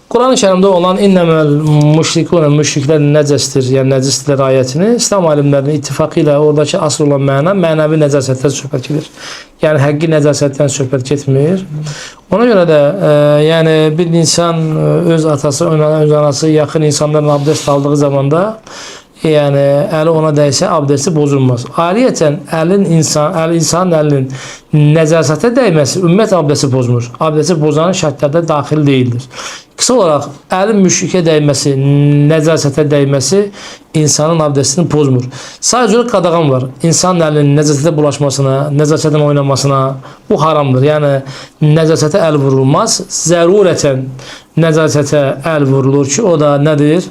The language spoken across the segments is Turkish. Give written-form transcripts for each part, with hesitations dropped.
Kur'an-ı Kerim'de olan innemel müşrikûne müşrikler necestir, yani necestir ayetini İslam alimlerinin ittifakıyla oradaki asıl olan mənavi necasetten söhbət gedir. Yani həqqi necasetten söhbət getmir. Ona göre de yani bir insan öz atası, öz anası, yakın insanların abdest aldığı zamanda yani eli ona değse abdesti bozulmaz. Ayrıyeten insanın elinin necasete değmesi ümmet abdesti bozmur. Abdesti bozanın şartlarda dahil değildir. Kısa olarak elin müşrike değmesi, necasete değmesi insanın abdestini bozmur. Sadece bir qadağan var. İnsanın elinin necasete bulaşmasına, necasetten oynamasına bu haramdır. Yani necasete el vurulmaz. Zerureten necasete el vurulur ki o da nedir?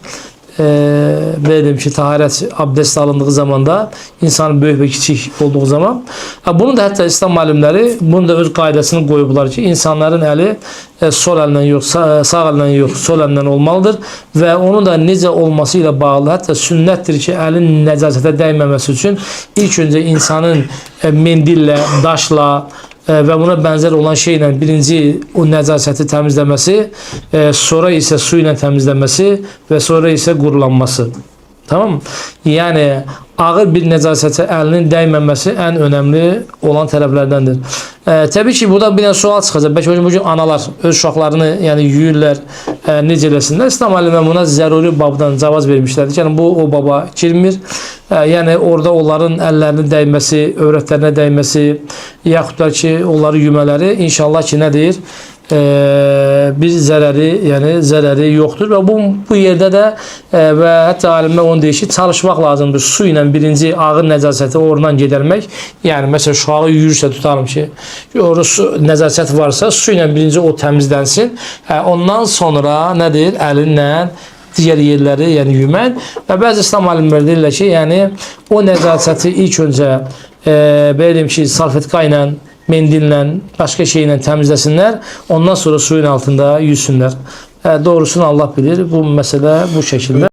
Dedim ki taharet abdest alındığı zamanda insanın büyük ve küçük olduğu zaman bunu da hatta İslam alimleri bunu da öz kaidesini koyuyorlar ki insanların eli sol elinden yok sağ elinden yok sol elinden olmalıdır ve onun da nice olmasıyla bağlı hatta sünnettir ki elin necasete değmemesi için ilk önce insanın mendille, daşla ve buna benzer olan şeyle birinci o necaseti temizlemesi, sonra ise suyla temizlemesi ve sonra ise kurulanması. Tamam mı? Yani ağır bir necasete elinin değmemesi en önemli olan tələblərdendir. Tabii ki burada bir sual çıxacaq. Belki bugün analar öz uşaqlarını yani yuyurlar necələsinlər. İslam alimləri buna zəruri babdan cavaz vermişlərdir. Yani bu o baba girmir. Yani orada onların ellerinin değmesi, övrətlərinə değmesi, yaxud da ki onları yümələri inşallah ki nədir? Bir zərəri yoktur ve bu yerde de ve hatta alimler onu deyir ki çalışmak lazımdır. Su ile birinci ağır necaseti oradan gidermek. Yani mesela uşağı yürürse tutalım ki orada su necaseti varsa su ile birinci o temizlensin. Ondan sonra nedir? Elinle diğer yerleri yani yümen ve bazı İslam alimleri deyirlər ki yani o necaseti ilk önce benim ki salfetka ile mendille başka şeyle temizlesinler. Ondan sonra suyun altında yüzsünler. Doğrusunu Allah bilir. Bu mesele bu şekilde.